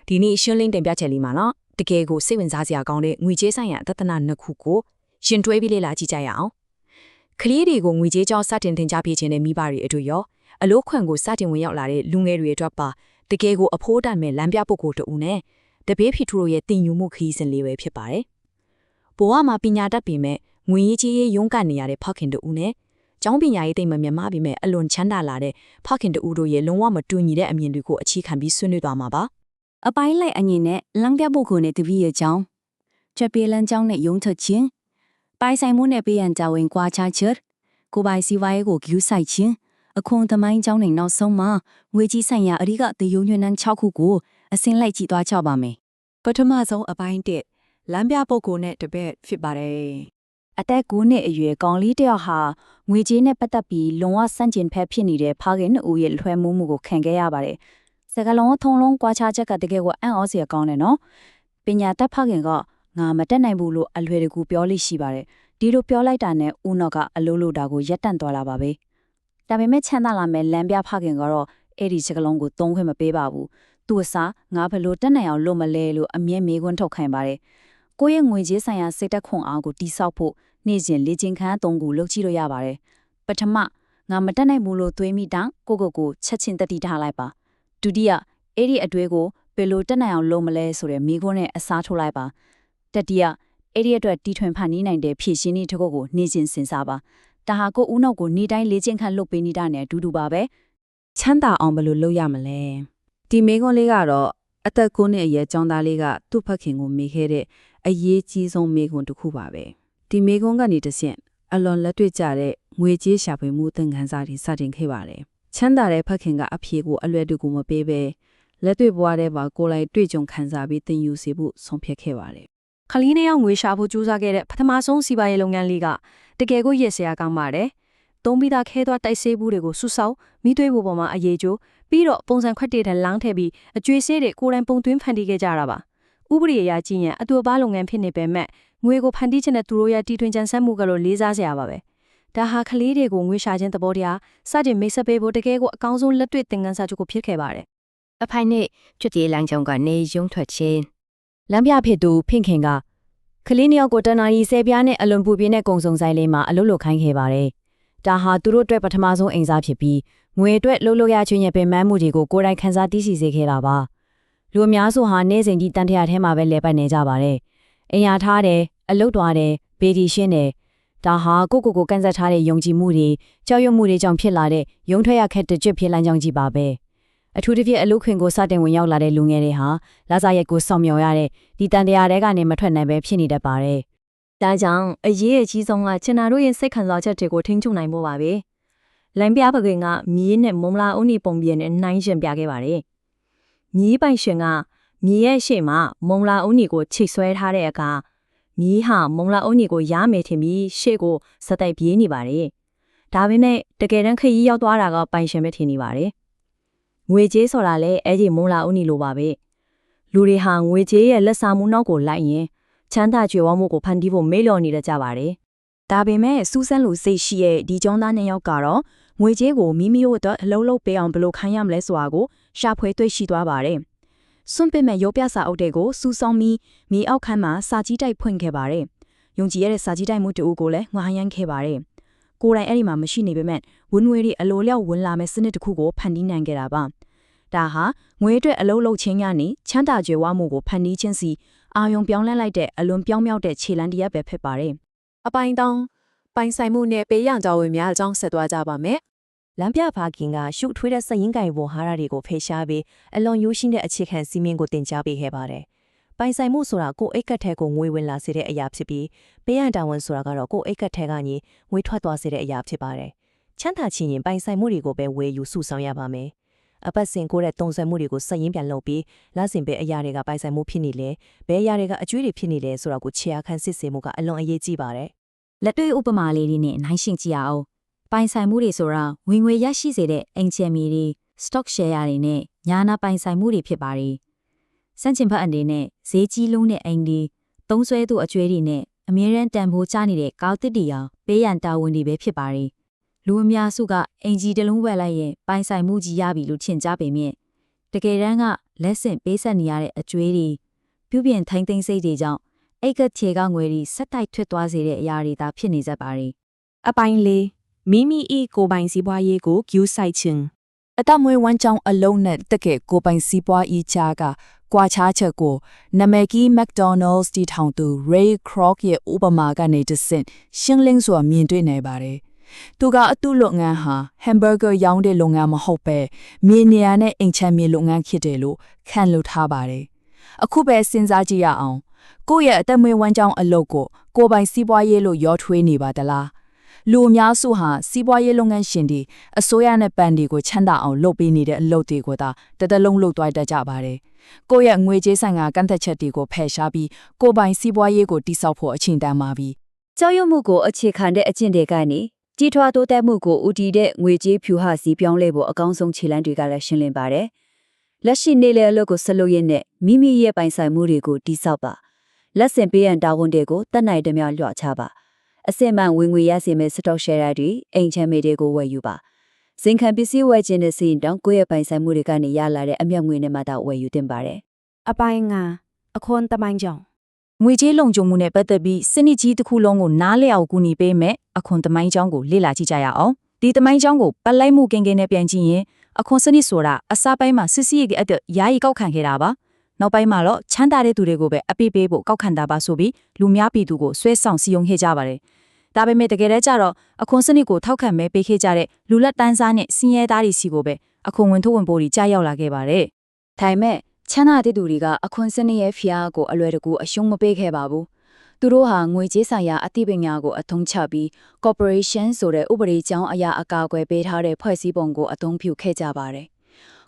ဒီနေ့ရှင်းလင်းတင်ပြချက်လေးမှာနော်တကယ်ကိုစိတ်ဝင်စားစရာကောင်းတဲ့ငွေကြေးဆိုင်ရာသဒ္ဒနာနှစ်ခုကိုရှင်တွဲပြီးလေ့လာကြည့်ကြရအောင်ကလေးတွေကိုငွေကြေးကြောင်းစတင်သင်ကြားပေးခြင်းနဲ့မိဘတွေအတွက်ရောအလို့ခွန်ကိုစတင်ဝင်ရောက်လာတဲ့လူငယ်တွေအတွက်ပါတကယ်ကိုအဖိုးတန်မဲ့လမ်းပြပုဂ္ဂိုလ်တူနဲ့တပေးဖီထူတို့ရဲ့တင်ယူမှုခရီးစဉ်လေးပဲဖြစ်ပါတယ်ဘဝမှာပညာတတ်ပေမဲ့ငွေရေးကြေးရေးရုန်းကန်နေရတဲ့ဖခင်တူနဲ့ကျောင်းပညာရေးတိတ်မမြတ်မပေမဲ့အလွန်ချမ်းသာလာတဲ့ဖခင်တူတို့ရဲ့လုံးဝမတူညီတဲ့အမြင်တွေကိုအခြေခံပြီးဆွေးနွေးသွားမှာပါအပိုင်းလိုက်အငင်နဲ့လမ်းပြပုဂ္ဂိုလ်နဲ့တပည့်ရဲ့ကြောင်းချက်ပြေးလန်းကြောင်းနဲ့ယုံထချင်းပိုင်ဆိုင်မှုနဲ့ပေးရန်ကြဝင်ကွာချချက်ကိုပိုင်စီဝါရေးကိုဂယူးဆိုင်ချင်းအခွန်သမိုင်းကြောင်းနဲ့နောက်ဆုံးမှာငွေကြီးဆိုင်ရာအရိကတယုံညွန်းနှန်း6ခုကိုအစင်းလိုက်ကြည့်သွားကြပါမယ်ပထမဆုံးအပိုင်း1လမ်းပြပုဂ္ဂိုလ်နဲ့တပည့်ဖြစ်ပါတယ်အသက်9နှစ်အရွယ်ကောင်လေးတယောက်ဟာငွေကြေးနဲ့ပတ်သက်ပြီးလုံဝစန့်ကျင်ဖက်ဖြစ်နေတဲ့ဖခင်နှစ်ဦးရဲ့လွှဲမှုမှုကိုခံခဲ့ရပါတယ်စကလုံးထုံလုံးကွာခြားချက်ကတကယ်ကိုအံ့ဩစရာကောင်းတယ်နော်ပညာတတ်ဖခင်ကငါမတက်နိုင်ဘူးလို့အလွယ်တကူပြောလိရှိပါတယ်ဒီလိုပြောလိုက်တာနဲ့ဦးနော့ကအလိုလိုတာကိုရက်တန့်သွားလာပါပဲဒါပေမဲ့ချမ်းသာလာမဲ့လမ်းပြဖခင်ကတော့အဲ့ဒီစကလုံးကိုသုံးခွင့်မပေးပါဘူးသူ့အစားငါဘလို့တက်နိုင်အောင်လုပ်မလဲလို့အမြဲမေးခွန်းထုတ်ခိုင်းပါတယ်ကိုယ့်ရဲ့ငွေကြေးဆိုင်ရာစိတ်သက်ခွန်အားကိုတိဆောက်ဖို့နေ့စဉ်လေ့ကျင့်ခန်း3ခုလုပ်ကြည့်လို့ရပါတယ်ပထမငါမတက်နိုင်ဘူးလို့တွေးမိတောင်ကိုချက်ချင်းတတိထားလိုက်ပါဒုတိယအဲ့ဒီအတွေးကိုဘယ်လိုတက်နိုင်အောင်လုပ်မလဲဆိုတဲ့မိခွန်းနဲ့အစားထိုးလိုက်ပါတတိယအဲ့ဒီအတွက်တီထွင်ဖန်နီးနိုင်တဲ့ဖြည့်ရှင်းနည်းတစ်ခုကိုနေ့စဉ်စဉ်းစားပါဒါဟာကိုဦးနောက်ကိုနေ့တိုင်းလေ့ကျင့်ခန်းလုပ်ပေးနေတာနဲ့အတူတူပါပဲချမ်းသာအောင်ဘယ်လိုလုပ်ရမလဲဒီမိခွန်းလေးကတော့အသက်9နှစ်အရွယ်ကျောင်းသားလေးကသူ့ဖခင်ကိုမေးခဲ့တဲ့အရေးကြီးဆုံးမိခွန်းတစ်ခုပါပဲဒီမိခွန်းကနေတဆင့်အလွန်လက်တွေ့ကျတဲ့ငွေကြေးရှာဖွေမှုသင်ခန်းစာတွေစတင်ခဲ့ပါတယ်ချမ်းသာတဲ့ဖခင်ကအဖြေကိုအလွယ်တကူမပေးဘဲလက်တွေ့ဘဝထဲမှာကိုယ်လိုက်တွေ့ကြုံခံစားပြီးသင်ယူစေဖို့ဆုံးဖြတ်ခဲ့ပါတယ်ခလီးနှစ်ယောက်ငွေရှာဖို့ကြိုးစားခဲ့တဲ့ပထမဆုံးစီးပွားရေးလုပ်ငန်းလေးကတကယ်ကိုရည်စရာကောင်းပါတယ်သုံးပြီးသားခဲသွားတိုက်ဆေးဘူးတွေကိုစုဆောက်မိသွေးဖို့ပေါ်မှာအရေးကျိုးပြီးတော့ပုံစံခွက်တွေထက်လောင်းထည့်ပြီးအကျွေးဆေးတွေကိုယ်တိုင်ပုံသွင်းဖန်တီးခဲ့ကြတာပါဥပဒေအရကြည့်ရင်အတူအပါလုပ်ငန်းဖြစ်နေပေမဲ့ငွေကိုဖန်တီးခြင်းနဲ့သူတို့ရဲ့တီထွင်ကြံစည်မှုကလို့လေးစားစရာပါပဲဒါဟာကလေးတွေကိုငွေရှာခြင်းသဘောတရားစတင်မိတ်ဆက်ပေးဖို့တကယ်ကိုအကောင်းဆုံးလက်တွေ့သင်ခန်းစာချုပ်ကိုဖြစ်ခဲ့ပါတယ်အဖိုင်နဲ့ကျွတ်တီလမ်းကြောင်းကနေရုံထွက်ခြင်းလမ်းပြဖြစ်သူဖင်ခင်ကကလေးနှစ်ယောက်ကိုတနာရီ10ပြားနဲ့အလွန်ပူပြင်းတဲ့ကုံစုံဆိုင်လေးမှာအလုပ်လုပ်ခိုင်းခဲ့ပါတယ်ဒါဟာသူတို့အတွက်ပထမဆုံးအိမ်စားဖြစ်ပြီးငွေအတွက်လှုပ်လှုပ်ရချင်းရဲ့ပင်ပန်းမှုတွေကိုကိုယ်တိုင်ခန်းစားသိရှိစေခဲ့တာပါလူအများစုဟာနေ့စဉ်ကြီးတန်ထရထဲမှာပဲလဲပတ်နေကြပါတယ်အိမ်ရထားတယ်အလုပ်သွားတယ်ဘေဒီရှင်းတယ်ဒါဟာကိုကန်ဆက်ထားတဲ့ယုံကြည်မှုတွေကြောက်ရွံ့မှုတွေကြောင့်ဖြစ်လာတဲ့ရုံထွက်ရခက်တဲ့ကြွဖြစ်လမ်းကြောင်းကြီးပါပဲအထူးသဖြင့်အလုခွင်ကိုစတင်ဝင်ရောက်လာတဲ့လူငယ်တွေဟာလာစာရက်ကိုစောင့်မျှော်ရတဲ့ဒီတန်တရားတွေကနေမထွက်နိုင်ပဲဖြစ်နေတတ်ပါတယ်ဒါကြောင့်အရေးအကြီးဆုံးကချင်နာတို့ရဲ့စိတ်ခံစားချက်တွေကိုထိန်းချုပ်နိုင်ဖို့ပါပဲလမ်းပြပကင်ကမြေးနဲ့မုံလာအုံနီပုံပြင်းနဲ့နှိုင်းရှင်ပြခဲ့ပါတယ်မြေးပိုင်ရှင်ကမြေးရဲ့ရှေ့မှာမုံလာအုံနီကိုချိတ်ဆွဲထားတဲ့အခါမြေးဟာမုံလာအုံနီကိုရမယ်ထင်ပြီးရှေ့ကိုစတိုက်ပြေးနေပါတယ်ဒါပေမဲ့တကယ်တမ်းခရီးရောက်သွားတာကပိုင်ရှင်ပဲထင်နေပါတယ်ငွေကြေးဆိုတာလည်းအဲ့ဒီမုံလာအုံနီလိုပါပဲလူတွေဟာငွေကြေးရဲ့လက်စားမှုနောက်ကိုလိုက်ရင်ချမ်းသာကြွယ်ဝမှုကိုဖန်တီးဖို့မေ့လျော့နေကြပါတယ်ဒါပေမဲ့စူးစမ်းလူစိတ်ရှိရဲ့ဒီကျောင်းသားနှစ်ယောက်ကတော့ငွေကြေးကိုမိမိတို့အတွက်အလုံးလုံးပေးအောင်ဘယ်လိုခိုင်းရမလဲဆိုတာကိုရှာဖွေတွေ့ရှိသွားပါတယ်စွန့်ပစ်မဲ့ရုပ်ပြစာအုပ်တွေကိုစူးစောင်းပြီးမြေအောက်ခန်းမှာစာကြီးတိုက်ဖွင့်ခဲ့ပါတယ်ယုံကြည်ရတဲ့စာကြီးတိုက်မှုတူကိုလည်းငှားရမ်းခဲ့ပါတယ်ကိုယ်တိုင်အဲ့ဒီမှာမရှိနေပေမဲ့ဝင်ငွေတွေအလိုလျောက်ဝင်လာမဲ့စနစ်တစ်ခုကိုဖန်တီးနိုင်ခဲ့တာပါဒါဟာငွေအတွက်အလုံးလုံးချင်းကနေချမ်းသာကြွယ်ဝမှုကိုဖန်တီးခြင်းစီအာယုံပြောင်းလဲလိုက်တဲ့အလွန်ပြောင်းမြောက်တဲ့ခြေလမ်းတစ်ရပ်ပဲဖြစ်ပါတယ်အပိုင်းတောင်းပိုင်ဆိုင်မှုနဲ့ပေးရန်ကြောင်းဝင်များအကြောင်းဆက်သွားကြပါမယ်လမ်းပြဖခင်ကရှုထွေးတဲ့စရင်ကိုင်ဝဟာရတွေကိုဖယ်ရှားပြီးအလွန်ရိုးရှင်းတဲ့အခြေခံစီမင်းကိုတင်ကြားပေးခဲ့ပါတယ်ပိုင်ဆိုင်မှုဆိုတာကိုအိတ်ကတ်ထဲကိုငွေဝင်လာစေတဲ့အရာဖြစ်ပြီးပေးရန်တာဝန်ဆိုတာကတော့ကိုအိတ်ကတ်ထဲကနေငွေထွက်သွားစေတဲ့အရာဖြစ်ပါတယ်ချမ်းသာခြင်းရင်ပိုင်ဆိုင်မှုတွေကိုပဲဝယ်ယူစုဆောင်ရပါမယ်အပတ်စဉ်ကိုတဲ့တုံဆွဲမှုတွေကိုစရင်ပြန်လုပ်ပြီးလစဉ်ပဲအရာတွေကပိုင်ဆိုင်မှုဖြစ်နေလေဘယ်အရာတွေကအကျွေးတွေဖြစ်နေလဲဆိုတာကိုခြေအခန်းစစ်ဆေးမှုကအလွန်အရေးကြီးပါတယ်လက်တွေ့ဥပမာလေးတွေနဲ့နှိုင်းယှဉ်ကြည့်ရအောင်ပိုင်ဆိုင်မှုတွေဆိုတာဝင်ငွေရရှိစေတဲ့အင်ဂျင်မီတွေ stock share တွေနဲ့ညာနာပိုင်ဆိုင်မှုတွေဖြစ်ပါတယ်စန့်ကျင်ဘက်အနေနဲ့ဈေးကြီးလုံးတဲ့အိမ်တွေသုံးဆွဲသူအကျွေးတွေနဲ့အမြဲတမ်းတန်ဖိုးကျနေတဲ့ကောက်တစ်တီအောင်ပေးရန်တာဝန်တွေပဲဖြစ်ပါတယ်လူအများစုကအင်ဂျီတလုံးဝက်လိုက်ရင်ပိုင်ဆိုင်မှုကြီးရပြီလို့ထင်ကြပေမဲ့တကယ်တမ်းက လက်ဆင့်ပေးဆက်နေရတဲ့အကျွေးတွေပြုပြင်ထိမ့်သိမ်းစိတ်တွေကြောင့်အိတ်ကချေကငွေတွေဆက်တိုက်ထွက်သွားစေတဲ့အရာတွေသာဖြစ်နေကြပါရီ အပိုင်းလေးမိမိ၏ကိုယ်ပိုင်စီးပွားရေးကိုဂရုစိုက်ခြင်း အတမွေဝမ်းကြောင်းအလုံးနဲ့တက်ကဲကိုပိုင်စီးပွားဤချာကကွာခြားချက်ကိုနမကီ McDonald's တီထောင်သူ Ray Kroc ရဲ့ဥပမာကနေတဆင့်ရှင်းလင်းစွာမြင်တွေ့နိုင်ပါတယ်။သူကအတုလုပ်ငန်းဟာဟမ်ဘာဂါရောင်းတဲ့လုပ်ငန်းမဟုတ်ပဲမြေနေရာနဲ့အိမ်ချမ်းမြေလုပ်ငန်းဖြစ်တယ်လို့ခံလို့ထားပါတယ်။အခုပဲစဉ်းစားကြည့်ရအောင်။ကိုယ့်ရဲ့အသက်မွေးဝမ်းကြောင်းအလုပ်ကိုကိုပိုင်စီးပွားရေးလို့ရောထွေးနေပါသလား။လူအများစုဟာစီးပွားရေးလုပ်ငန်းရှင်တွေအစိုးရနဲ့ပန်တွေကိုချမ်းသာအောင်လုပ်ပေးနေတဲ့အလုပ်တွေကိုသာတလုံးလုပ်သွားတတ်ကြပါတယ်။ကိုယ့်ရဲ့ငွေကြေးဆိုင်ရာကန့်သက်ချက်တွေကိုဖယ်ရှားပြီးကိုပိုင်စီးပွားရေးကိုတိစောက်ဖို့အချိန်တန်ပါပြီ ကြောက်ရွံ့မှုကိုအခြေခံတဲ့အကျင့်တွေကနေကြီးထွားတိုးတက်မှုကိုဦးတည်တဲ့ငွေကြေးဖြူဟာစီပြောင်းလဲဖို့အကောင်းဆုံးခြေလှမ်းတွေကလည်းရှင်းလင်းပါတယ်။လက်ရှိနေလေအလုပ်ကိုဆက်လုပ်ရင်းနဲ့မိမိရဲ့ပိုင်ဆိုင်မှုတွေကိုတိစောက်ပါလက်ဆင့်ပေးရန်တာဝန်တွေကိုတတ်နိုင်တဲ့များလျှော့ချပါအစင်မှန်ဝင်ငွေရစေမဲ့စတော့ရှယ်ယာတွေအိမ်ချမ်းမြေတွေကိုဝယ်ယူပါဇင်ခံပစ္စည်းဝယ်ခြင်းနဲ့စီရင်တောင်းကိုယ့်ရဲ့ပိုင်ဆိုင်မှုတွေကနေရလာတဲ့အမျက်ငွေနဲ့မှသာဝယ်ယူတင်ပါတယ် အပိုင်းငါအခွန်တမိုင်းကြောင့် ငွေကြေးလုံခြုံမှုနဲ့ပတ်သက်ပြီးစနစ်ကြီးတစ်ခုလုံးကိုနားလည်အောင်ကူညီပေးမယ်အခွန်သမိုင်းကြောင်းကိုလေ့လာကြည့်ကြရအောင်ဒီသမိုင်းကြောင်းကိုပတ်လိုက်မှုကင်းကင်းနဲ့ပြန်ကြည့်ရင်အခွန်စနစ်ဆိုတာအစားပိုင်းမှာစစ်စီးရဲ့အတွက်ယာယီကောက်ခံခဲ့တာပါနောက်ပိုင်းမှာတော့ချမ်းသာတဲ့သူတွေကိုပဲအပိပေးဖို့ကောက်ခံတာပါဆိုပြီးလူများပြည်သူကိုဆွဲဆောင်စီယုံခဲ့ကြပါတယ်ဒါပေမဲ့တကယ်တမ်းကျတော့အခွန်စနစ်ကိုထောက်ခံမဲ့ပေးခဲ့ကြတဲ့လူလက်တန်းစားနဲ့စင်ရဲသားတွေစီကိုပဲအခွန်ဝင်ထုတ်ဝင်ပို့ပြီးကြားရောက်လာခဲ့ပါတယ် ဒါပေမဲ့ချမ်းသာတဲ့သူတွေကအခွန်စနစ်ရဲ့ဖျားကိုအလွယ်တကူအရှုံးမပေးခဲ့ပါဘူးသူတို့ဟာငွေကြေးဆိုင်ရာအသိပညာကိုအသုံးချပြီး corporation ဆိုတဲ့ဥပဒေကြောင်းအရာအကာအကွယ်ပေးထားတဲ့ဖွဲ့စည်းပုံကိုအသုံးပြုခဲ့ကြပါတယ်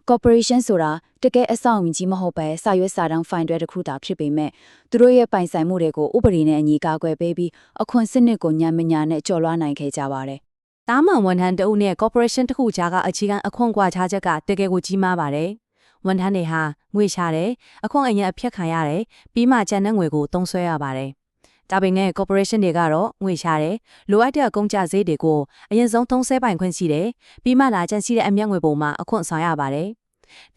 corporation ဆိုတာတကယ်အဆောင်အကြီးမဟုတ်ပဲစာရွက်စာတမ်းဖိုင်တွေတစ်ခုသာဖြစ်ပေမဲ့သူတို့ရဲ့ပိုင်ဆိုင်မှုတွေကိုဥပဒေနဲ့အညီကာကွယ်ပေးပြီးအခွန်စနစ်ကိုညံမညာနဲ့ကျော်လွှားနိုင်ခဲ့ကြပါတယ် တာမန်ဝန်ထမ်းတအုပ်နဲ့ corporation တစ်ခုကြားကအခြေခံအခွန်ကွာခြားချက်ကတကယ်ကိုကြီးမားပါတယ်ဝန်ထမ်းတွေဟာငွေရှာတယ်အခွန်အရင်အဖြတ်ခံရတယ်ပြီးမှကျန်တဲ့ငွေကိုသုံးစွဲရပါတယ်ဒါပေမဲ့ corporation တွေကတော့ငွေရှာတယ်လိုအပ်တဲ့အကုန်ကျစရိတ်တွေကိုအရင်ဆုံးသုံးစွဲပိုင်ခွင့်ရှိတယ်ပြီးမှလာကျန်ရှိတဲ့အမြတ်ငွေပုံမှာအခွန်ဆောင်ရပါတယ်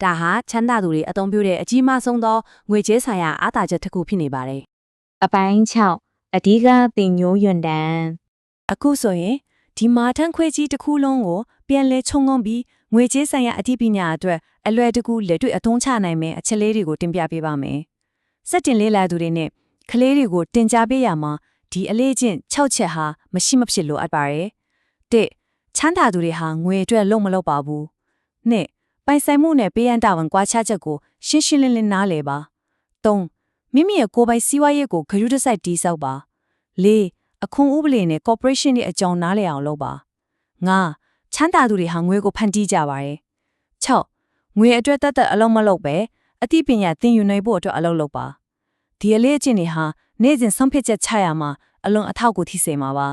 ဒါဟာချမ်းသာသူတွေအသုံးပြုတဲ့အကြီးမားဆုံးသောငွေကြေးဆိုင်ရာအားသာချက်တစ်ခုဖြစ်နေပါတယ် အပိုင်း6အဓိကတင်ညိုးယွန်တန် အခုဆိုရင်ဒီမာထန်ခွဲကြီးတစ်ခုလုံးကိုပြန်လဲခြုံငုံပြီးငွေကြေးဆိုင်ရာအသိပညာအတွက်အလွယ်တကူလက်တွေ့အသုံးချနိုင်မယ့်အချက်လေးတွေကိုတင်ပြပေးပါမယ်စက်တင်လေးလာသူတွေနဲ့ကလေးတွေကိုတင် जा ပေးရမှာဒီအလေးချင်း6ချက်ဟာမရှိမဖြစ်လိုအပ်ပါတယ်1ချမ်းသာသူတွေဟာငွေအတွက်လုံးမလုပ်ပါဘူး2ပိုင်ဆိုင်မှုနဲ့ပေးရန်တာဝန်ကွာခြားချက်ကိုရှင်းရှင်းလင်းလင်းနားလည်ပါ3မိမိရဲ့ကိုယ်ပိုင်စီးပွားရေးကိုဂရုတစိုက်တည်ဆောက်ပါ4အခွန်ဥပဒေနဲ့ corporation ရဲ့အကြောင်းနားလည်အောင်လုပ်ပါ5ချမ်းသာသူတွေဟာငွေကိုဖန်တီးကြပါရဲ့6ငွေအတွက်တသက်အလုံးမလုပ်ပဲအသိပညာသင်ယူနိုင်ဖို့အတွက်အလုပ်လုပ်ပါဒီအလေးအကျင့်တွေဟာနေ့စဉ်ဆုံးဖြတ်ချက်ချရမှာအလုံးအထောက်ကိုထိစေမှာပါ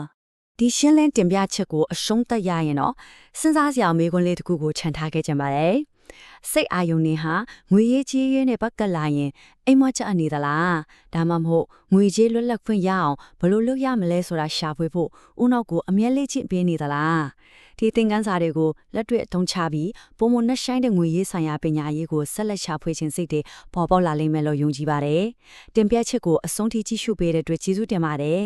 ဒီရှင်းလင်းတင်ပြချက်ကိုအရှုံးတက်ရရင်တော့စဉ်းစားစရာမေးခွန်းလေးတစ်ခုကိုခြံထားခဲ့ကြပါတယ်စိတ်အာယုန်နေဟာငွေရေးကြေးရေးနဲ့ပတ်သက်လာရင်အိမ်မချက်အနေသလားဒါမှမဟုတ်ငွေကြေးလွတ်လပ်ခွင့်ရအောင်ဘယ်လိုလုပ်ရမလဲဆိုတာရှာဖွေဖို့ဦးနောက်ကိုအမြဲလေးချင်းပေးနေသလားဒီသင်ခန်းစာတွေကိုလက်တွေ့အသုံးချပြီးပုံမနှဆိုင်တဲ့ငွေရေးဆိုင်ရာပညာရေးကိုဆက်လက်ရှာဖွေခြင်းစိတ်တွေပေါ်ပေါက်လာလိမ့်မယ်လို့ယုံကြည်ပါတယ်တင်ပြချက်ကိုအဆုံးထိကြည့်ရှုပေးတဲ့အတွက်ကျေးဇူးတင်ပါတယ်